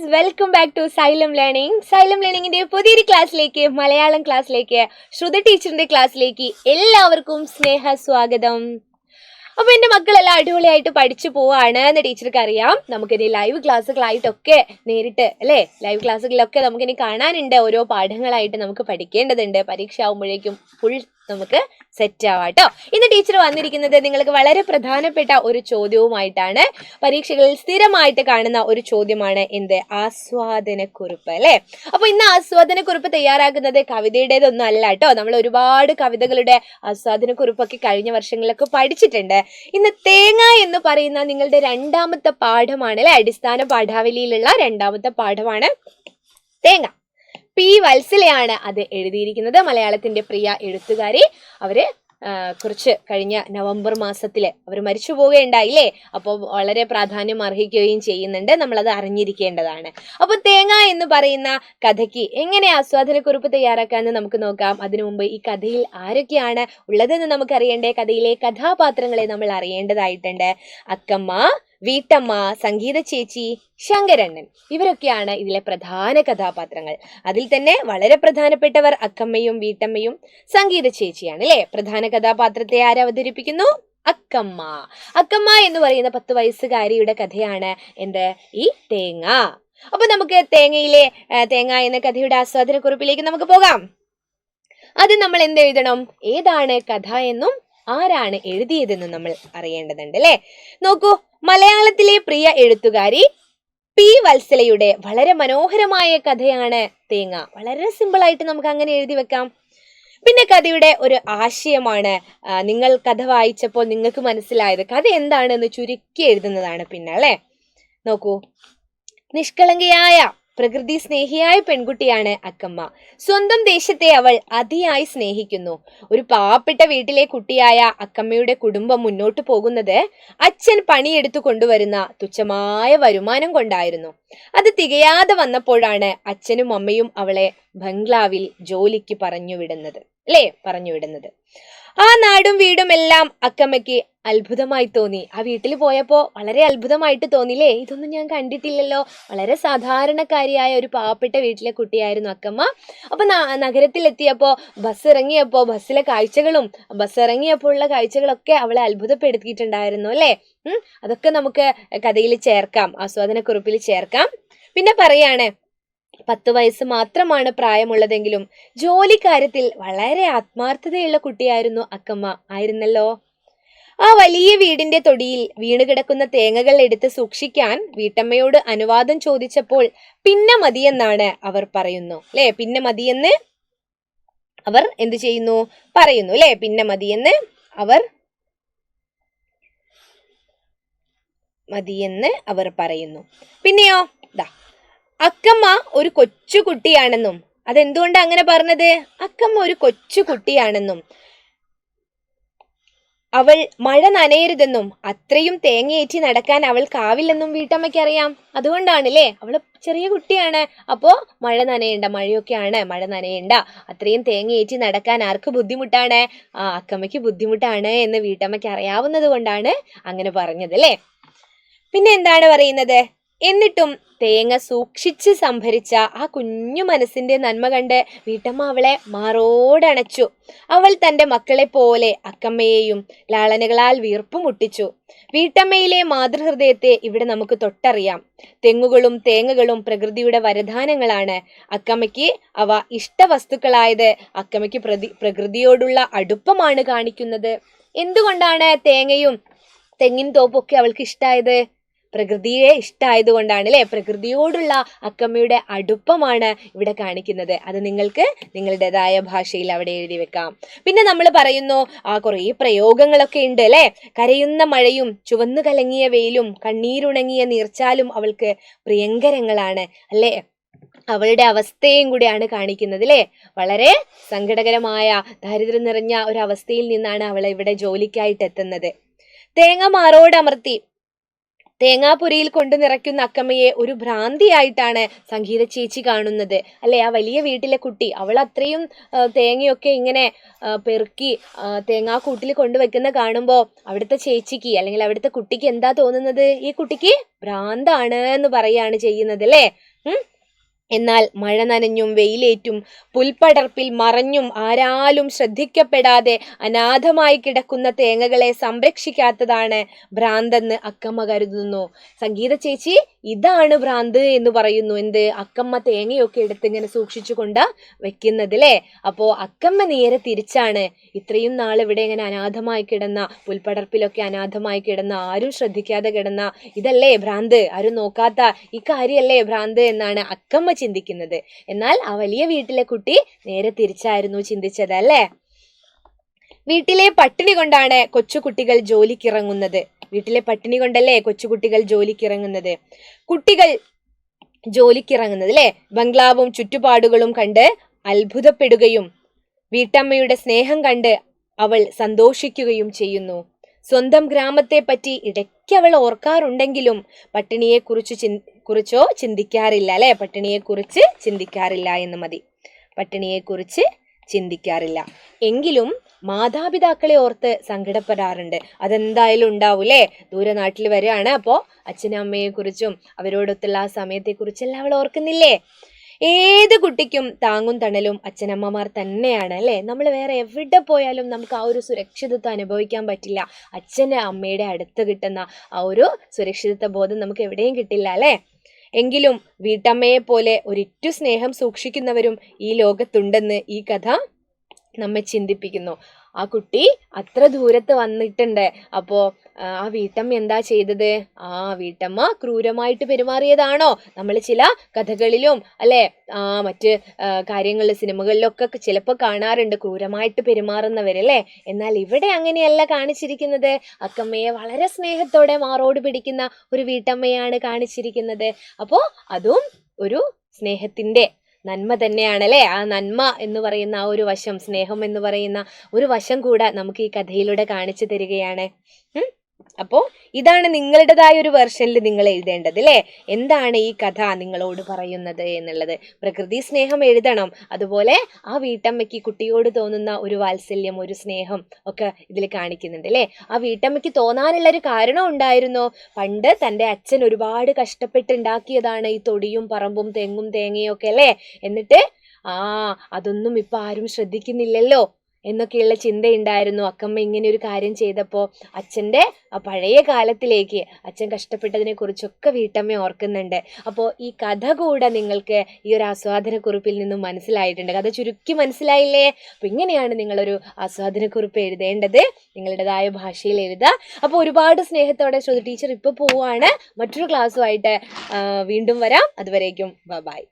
Guys, welcome back to Xylem learning. Xylem ലേണിംഗിന്റെ പുതിയൊരു ക്ലാസ്സിലേക്ക്, മലയാളം ക്ലാസ്സിലേക്ക്, ശ്രുതി ടീച്ചറിന്റെ ക്ലാസ്സിലേക്ക് എല്ലാവർക്കും സ്നേഹ സ്വാഗതം. അപ്പൊ എന്റെ മക്കളെല്ലാം അടിപൊളിയായിട്ട് പഠിച്ചു പോവാണ് എന്ന് ടീച്ചർക്ക് അറിയാം. നമുക്കിനി ലൈവ് ക്ലാസ്സുകളായിട്ടൊക്കെ നേരിട്ട് അല്ലേ, ലൈവ് ക്ലാസ്സുകളിലൊക്കെ നമുക്കിനി കാണാനുണ്ട്. ഓരോ പാഠങ്ങളായിട്ട് നമുക്ക് പഠിക്കേണ്ടതുണ്ട്. പരീക്ഷ ആവുമ്പോഴേക്കും ഫുൾ നമുക്ക് സെറ്റ് ആവാട്ടോ. ഇന്ന് ടീച്ചർ വന്നിരിക്കുന്നത് നിങ്ങൾക്ക് വളരെ പ്രധാനപ്പെട്ട ഒരു ചോദ്യവുമായിട്ടാണ്. പരീക്ഷകളിൽ സ്ഥിരമായിട്ട് കാണുന്ന ഒരു ചോദ്യമാണ് എന്ത്? ആസ്വാദനക്കുറിപ്പ് അല്ലെ. അപ്പൊ ഇന്ന് ആസ്വാദനക്കുറിപ്പ് തയ്യാറാക്കുന്നത് കവിതയുടേതൊന്നും അല്ല കേട്ടോ. നമ്മൾ ഒരുപാട് കവിതകളുടെ ആസ്വാദനക്കുറിപ്പൊക്കെ കഴിഞ്ഞ വർഷങ്ങളിലൊക്കെ പഠിച്ചിട്ടുണ്ട്. ഇന്ന് തേങ്ങ എന്ന് പറയുന്ന നിങ്ങളുടെ രണ്ടാമത്തെ പാഠമാണ് അല്ലെ, അടിസ്ഥാന പാഠാവലിയിലുള്ള രണ്ടാമത്തെ പാഠമാണ് തേങ്ങ. പി വത്സലയാണ് അത് എഴുതിയിരിക്കുന്നത്. മലയാളത്തിന്റെ പ്രിയ എഴുത്തുകാരി. അവര് കുറച്ച് കഴിഞ്ഞ നവംബർ മാസത്തില് അവർ മരിച്ചു പോവുകയുണ്ടായില്ലേ. അപ്പോൾ വളരെ പ്രാധാന്യം അർഹിക്കുകയും ചെയ്യുന്നുണ്ട്. നമ്മളത് അറിഞ്ഞിരിക്കേണ്ടതാണ്. അപ്പൊ തേങ്ങ എന്ന് പറയുന്ന കഥയ്ക്ക് എങ്ങനെ ആസ്വാദനക്കുറിപ്പ് തയ്യാറാക്കാമെന്ന് നമുക്ക് നോക്കാം. അതിനു മുമ്പ് ഈ കഥയിൽ ആരൊക്കെയാണ് ഉള്ളതെന്ന് നമുക്കറിയണ്ടേ. കഥയിലെ കഥാപാത്രങ്ങളെ നമ്മൾ അറിയേണ്ടതായിട്ടുണ്ട്. അക്കമ്മ, വീട്ടമ്മ, സംഗീത ചേച്ചി, ശങ്കരണ്ണൻ, ഇവരൊക്കെയാണ് ഇതിലെ പ്രധാന കഥാപാത്രങ്ങൾ. അതിൽ തന്നെ വളരെ പ്രധാനപ്പെട്ടവർ അക്കമ്മയും വീട്ടമ്മയും സംഗീത ചേച്ചിയാണ് അല്ലെ. പ്രധാന കഥാപാത്രത്തെ ആരവതരിപ്പിക്കുന്നു? അക്കമ്മ. അക്കമ്മ എന്ന് പറയുന്ന 10 വയസ്സുകാരിയുടെ കഥയാണ് എന്ത്? ഈ തേങ്ങ. അപ്പൊ നമുക്ക് തേങ്ങ എന്ന കഥയുടെ ആസ്വാദനക്കുറിപ്പിലേക്ക് നമുക്ക് പോകാം. അത് നമ്മൾ എന്ത് എഴുതണം? ഏതാണ് കഥ എന്നും ആരാണ് എഴുതിയതെന്നും നമ്മൾ അറിയേണ്ടതുണ്ട് അല്ലെ. നോക്കൂ, മലയാളത്തിലെ പ്രിയ എഴുത്തുകാരി പി വത്സലയുടെ വളരെ മനോഹരമായ കഥയാണ് തേങ്ങ. വളരെ സിമ്പിൾ ആയിട്ട് നമുക്ക് അങ്ങനെ എഴുതി വെക്കാം. പിന്നെ കഥയുടെ ഒരു ആശയമാണ് നിങ്ങൾ കഥ വായിച്ചപ്പോൾ നിങ്ങൾക്ക് മനസ്സിലായത്. കഥ എന്താണെന്ന് ചുരുക്കി എഴുതുന്നതാണ് പിന്നെ അല്ലെ. നോക്കൂ, നിഷ്കളങ്കയായ പ്രകൃതി സ്നേഹിയായ പെൺകുട്ടിയാണ് അക്കമ്മ. സ്വന്തം ദേശത്തെ അവൾ അതിയായി സ്നേഹിക്കുന്നു. ഒരു പാവപ്പെട്ട വീട്ടിലെ കുട്ടിയായ അക്കമ്മയുടെ കുടുംബം മുന്നോട്ട് പോകുന്നത് അച്ഛൻ പണിയെടുത്തു കൊണ്ടുവരുന്ന തുച്ഛമായ വരുമാനം കൊണ്ടായിരുന്നു. അത് തികയാതെ വന്നപ്പോഴാണ് അച്ഛനും അമ്മയും അവളെ ബംഗ്ലാവിൽ ജോലിക്ക് പറഞ്ഞുവിടുന്നത്. ആ നാടും വീടും എല്ലാം അക്കമ്മയ്ക്ക് അത്ഭുതമായി തോന്നി. ആ വീട്ടിൽ പോയപ്പോ വളരെ അത്ഭുതമായിട്ട് തോന്നില്ലേ. ഇതൊന്നും ഞാൻ കണ്ടിട്ടില്ലല്ലോ. വളരെ സാധാരണക്കാരിയായ ഒരു പാവപ്പെട്ട വീട്ടിലെ കുട്ടിയായിരുന്നു അക്കമ്മ. അപ്പൊ നഗരത്തിലെത്തിയപ്പോ ബസ് ഇറങ്ങിയപ്പോൾ ഉള്ള കാഴ്ചകളൊക്കെ അവളെ അത്ഭുതപ്പെടുത്തിയിട്ടുണ്ടായിരുന്നു അല്ലെ. അതൊക്കെ നമുക്ക് കഥയിൽ ചേർക്കാം, ആസ്വാദനക്കുറിപ്പിൽ ചേർക്കാം. പിന്നെ പറയാണ്, 10 വയസ്സ് മാത്രമാണ് പ്രായമുള്ളതെങ്കിലും ജോലിക്കാര്യത്തിൽ വളരെ ആത്മാർത്ഥതയുള്ള കുട്ടിയായിരുന്നു അക്കമ്മ ആയിരുന്നല്ലോ. ആ വലിയ വീടിന്റെ തൊടിയിൽ വീണുകിടക്കുന്ന തേങ്ങകൾ എടുത്ത് സൂക്ഷിക്കാൻ വീട്ടമ്മയോട് അനുവാദം ചോദിച്ചപ്പോൾ പിന്നെ മതിയെന്നാണ് അവർ പറയുന്നു അല്ലെ. പിന്നെ മതിയെന്ന് അവർ എന്ത് ചെയ്യുന്നു? പറയുന്നു അല്ലെ. പിന്നെ മതിയെന്ന് അവർ പറയുന്നു. പിന്നെയോ, അക്കമ്മ ഒരു കൊച്ചു കുട്ടിയാണെന്നും, അതെന്തുകൊണ്ട് അങ്ങനെ പറഞ്ഞത്? അക്കമ്മ ഒരു കൊച്ചു കുട്ടിയാണെന്നും അവൾ മഴ നനയരുതെന്നും അത്രയും തേങ്ങയേറ്റി നടക്കാൻ അവൾക്കാവില്ലെന്നും വീട്ടമ്മയ്ക്ക് അറിയാം. അതുകൊണ്ടാണല്ലേ, അവള് ചെറിയ കുട്ടിയാണ്. അപ്പോ മഴ നനയണ്ട, അത്രയും തേങ്ങയേറ്റി നടക്കാൻ ആർക്ക് ബുദ്ധിമുട്ടാണ്? അക്കമ്മയ്ക്ക് ബുദ്ധിമുട്ടാണ് എന്ന് വീട്ടമ്മയ്ക്ക് അറിയാവുന്നത് കൊണ്ടാണ് അങ്ങനെ പറഞ്ഞത് അല്ലേ. പിന്നെ എന്താണ് പറയുന്നത്? എന്നിട്ടും തേങ്ങ സൂക്ഷിച്ച് സംഭരിച്ച ആ കുഞ്ഞു മനസ്സിന്റെ നന്മ കണ്ട് വീട്ടമ്മ അവളെ മാറോടണച്ചു. അവൾ തന്റെ മക്കളെ പോലെ അക്കമ്മയെയും ലാളനകളാൽ വീർപ്പ് മുട്ടിച്ചു. വീട്ടമ്മയിലെ മാതൃഹൃദയത്തെ ഇവിടെ നമുക്ക് തൊട്ടറിയാം. തെങ്ങുകളും തേങ്ങകളും പ്രകൃതിയുടെ വരദാനങ്ങളാണ്. അക്കമ്മയ്ക്ക് അവ ഇഷ്ടവസ്തുക്കളായത് അക്കമ്മയ്ക്ക് പ്രകൃതിയോടുള്ള അടുപ്പമാണ് കാണിക്കുന്നത്. എന്തുകൊണ്ടാണ് തേങ്ങയും തെങ്ങിൻ തോപ്പൊക്കെ അവൾക്ക് ഇഷ്ടായത്? പ്രകൃതിയെ ഇഷ്ടമായത് കൊണ്ടാണ് അല്ലെ. പ്രകൃതിയോടുള്ള അക്കമ്മയുടെ അടുപ്പമാണ് ഇവിടെ കാണിക്കുന്നത്. അത് നിങ്ങൾക്ക് നിങ്ങളുടേതായ ഭാഷയിൽ അവിടെ എഴുതി വെക്കാം. പിന്നെ നമ്മൾ പറയുന്നു, കുറേ പ്രയോഗങ്ങളൊക്കെ ഉണ്ട് അല്ലെ. കരയുന്ന മഴയും ചുവന്നു കലങ്ങിയ വെയിലും കണ്ണീരുണങ്ങിയ നീർച്ചാലും അവൾക്ക് പ്രിയങ്കരങ്ങളാണ് അല്ലെ. അവളുടെ അവസ്ഥയും കൂടിയാണ് കാണിക്കുന്നത് അല്ലെ. വളരെ സങ്കടകരമായ ദാരിദ്ര്യം നിറഞ്ഞ ഒരു അവസ്ഥയിൽ നിന്നാണ് അവൾ ഇവിടെ ജോലിക്കായിട്ട് എത്തുന്നത്. തേങ്ങ മാറോടമർത്തി തേങ്ങാപുരയിൽ കൊണ്ടു നിറയ്ക്കുന്ന അക്കമ്മയെ ഒരു ഭ്രാന്തിയായിട്ടാണ് സംഗീത ചേച്ചി കാണുന്നത് അല്ലെ. ആ വലിയ വീട്ടിലെ കുട്ടി, അവൾ അത്രയും തേങ്ങയൊക്കെ ഇങ്ങനെ പെറുക്കി തേങ്ങാക്കൂട്ടിൽ കൊണ്ടുവെക്കുന്ന കാണുമ്പോൾ അവിടുത്തെ ചേച്ചിക്ക് അല്ലെങ്കിൽ അവിടുത്തെ കുട്ടിക്ക് എന്താ തോന്നുന്നത്? ഈ കുട്ടിക്ക് ഭ്രാന്താണ് എന്ന് പറയാണ് ചെയ്യുന്നത് അല്ലേ. എന്നാൽ മഴ നനഞ്ഞും വെയിലേറ്റും പുൽപ്പടർപ്പിൽ മറഞ്ഞും ആരാലും ശ്രദ്ധിക്കപ്പെടാതെ അനാഥമായി കിടക്കുന്ന തേങ്ങകളെ സംരക്ഷിക്കാത്തതാണ് ഭ്രാന്തെന്ന് അക്കമ്മ കരുതുന്നു. സംഗീത ചേച്ചി, ഇതാണ് ഭ്രാന്ത് എന്ന് പറയുന്നു. എന്ത്? അക്കമ്മ തേങ്ങയൊക്കെ എടുത്ത് ഇങ്ങനെ സൂക്ഷിച്ചു കൊണ്ട് വെക്കുന്നത് അല്ലേ? അപ്പോ അക്കമ്മ നേരെ തിരിച്ചാണ്. ഇത്രയും നാൾ ഇവിടെ ഇങ്ങനെ അനാഥമായി കിടന്ന, പുൽപ്പടർപ്പിലൊക്കെ അനാഥമായി കിടന്ന, ആരും ശ്രദ്ധിക്കാതെ കിടന്ന ഇതല്ലേ ഭ്രാന്ത്, ആരും നോക്കാത്ത ഈ കാര്യമല്ലേ ഭ്രാന്ത് എന്നാണ് അക്കമ്മ ചിന്തിക്കുന്നത്. എന്നാൽ ആ വലിയ വീട്ടിലെ കുട്ടി നേരെ തിരിച്ചായിരുന്നു ചിന്തിച്ചത് അല്ലേ? വീട്ടിലെ പട്ടിണി കൊണ്ടാണ് കൊച്ചുകുട്ടികൾ ജോലിക്കിറങ്ങുന്നത്. വീട്ടിലെ പട്ടിണി കൊണ്ടല്ലേ കൊച്ചുകുട്ടികൾ ജോലിക്കിറങ്ങുന്നത്. കുട്ടികൾ ജോലിക്കിറങ്ങുന്നത് അല്ലേ? ബംഗ്ലാവും ചുറ്റുപാടുകളും കണ്ട് അത്ഭുതപ്പെടുകയും വീട്ടമ്മയുടെ സ്നേഹം കണ്ട് അവൾ സന്തോഷിക്കുകയും ചെയ്യുന്നു. സ്വന്തം ഗ്രാമത്തെ പറ്റി ഇടയ്ക്ക് അവൾ ഓർക്കാറുണ്ടെങ്കിലും പട്ടിണിയെ കുറിച്ചോ ചിന്തിക്കാറില്ല അല്ലെ? പട്ടിണിയെ കുറിച്ച് ചിന്തിക്കാറില്ല എന്ന് മതി. പട്ടിണിയെ കുറിച്ച് ചിന്തിക്കാറില്ല. എങ്കിലും മാതാപിതാക്കളെ ഓർത്ത് സങ്കടപ്പെടാറുണ്ട്. അതെന്തായാലും ഉണ്ടാവൂലേ? ദൂരെ നാട്ടിൽ വരികയാണ്, അപ്പോ അച്ഛനും അമ്മയെ കുറിച്ചും അവരോടൊത്തുള്ള ആ സമയത്തെ കുറിച്ചെല്ലാം അവൾ ഓർക്കുന്നില്ലേ? ഏത് കുട്ടിക്കും താങ്ങും തണലും അച്ഛനമ്മമാർ തന്നെയാണ് അല്ലേ? നമ്മൾ വേറെ എവിടെ പോയാലും നമുക്ക് ആ ഒരു സുരക്ഷിതത്വം അനുഭവിക്കാൻ പറ്റില്ല. അച്ഛൻ്റെ അമ്മയുടെ അടുത്ത് കിട്ടുന്ന ആ ഒരു സുരക്ഷിതത്വ ബോധം നമുക്ക് എവിടെയും കിട്ടില്ല അല്ലേ? എങ്കിലും വീട്ടമ്മയെ പോലെ ഒരിറ്റു സ്നേഹം സൂക്ഷിക്കുന്നവരും ഈ ലോകത്തുണ്ടെന്ന് ഈ കഥ നമ്മെ ചിന്തിപ്പിക്കുന്നു. ആ കുട്ടി അത്ര ദൂരത്ത് വന്നിട്ടുണ്ട്. അപ്പോ ആ വീട്ടമ്മ എന്താ ചെയ്തത്? ആ വീട്ടമ്മ ക്രൂരമായിട്ട് പെരുമാറിയതാണോ? നമ്മൾ ചില കഥകളിലും അല്ലെ മറ്റ് കാര്യങ്ങളിൽ, സിനിമകളിലൊക്കെ ചിലപ്പോൾ കാണാറുണ്ട് ക്രൂരമായിട്ട് പെരുമാറുന്നവരല്ലേ. എന്നാൽ ഇവിടെ അങ്ങനെയല്ല കാണിച്ചിരിക്കുന്നത്. അക്കമ്മയെ വളരെ സ്നേഹത്തോടെ മാറോട് പിടിക്കുന്ന ഒരു വീട്ടമ്മയാണ് കാണിച്ചിരിക്കുന്നത്. അപ്പോ അതും ഒരു സ്നേഹത്തിന്റെ നന്മ തന്നെയാണല്ലേ? ആ നന്മ എന്ന് പറയുന്ന ആ ഒരു വശം, സ്നേഹം എന്ന് പറയുന്ന ഒരു വശം കൂടെ നമുക്ക് ഈ കഥയിലൂടെ കാണിച്ചു തരികയാണ്. അപ്പോൾ ഇതാണ് നിങ്ങളുടേതായ ഒരു വെർഷനിൽ നിങ്ങൾ എഴുതേണ്ടത് അല്ലേ? എന്താണ് ഈ കഥ നിങ്ങളോട് പറയുന്നത് എന്നുള്ളത്. പ്രകൃതി സ്നേഹം എഴുതണം. അതുപോലെ ആ വീട്ടമ്മയ്ക്ക് കുട്ടിയോട് തോന്നുന്ന ഒരു വാത്സല്യം, ഒരു സ്നേഹം ഒക്കെ ഇതിൽ കാണിക്കുന്നുണ്ട് അല്ലേ? ആ വീട്ടമ്മയ്ക്ക് തോന്നാനുള്ളൊരു കാരണം ഉണ്ടായിരുന്നു. പണ്ട് തൻ്റെ അച്ഛൻ ഒരുപാട് കഷ്ടപ്പെട്ടുണ്ടാക്കിയതാണ് ഈ തൊടിയും പറമ്പും തെങ്ങും തേങ്ങയും ഒക്കെ അല്ലേ? എന്നിട്ട് അതൊന്നും ഇപ്പൊ ആരും ശ്രദ്ധിക്കുന്നില്ലല്ലോ എന്നൊക്കെയുള്ള ചിന്തയുണ്ടായിരുന്നു. അക്കമ്മ ഇങ്ങനെ ഒരു കാര്യം ചെയ്തപ്പോൾ അച്ഛൻ്റെ ആ പഴയ കാലത്തിലേക്ക്, അച്ഛൻ കഷ്ടപ്പെട്ടതിനെ കുറിച്ചൊക്കെ വീട്ടമ്മ ഓർക്കുന്നുണ്ട്. അപ്പോൾ ഈ കഥ കൂടെ നിങ്ങൾക്ക് ഈ ഒരു ആസ്വാദനക്കുറിപ്പിൽ നിന്നും മനസ്സിലായിട്ടുണ്ട്. കഥ ചുരുക്കി മനസ്സിലായില്ലേ? അപ്പോൾ ഇങ്ങനെയാണ് നിങ്ങളൊരു ആസ്വാദനക്കുറിപ്പ് എഴുതേണ്ടത്. നിങ്ങളുടേതായ ഭാഷയിൽ എഴുതുക. അപ്പോൾ ഒരുപാട് സ്നേഹത്തോടെ ശ്രുതി ടീച്ചർ ഇപ്പോൾ പോവുകയാണ്. മറ്റൊരു ക്ലാസ്സുമായിട്ട് വീണ്ടും വരാം. അതുവരേക്കും ബൈ.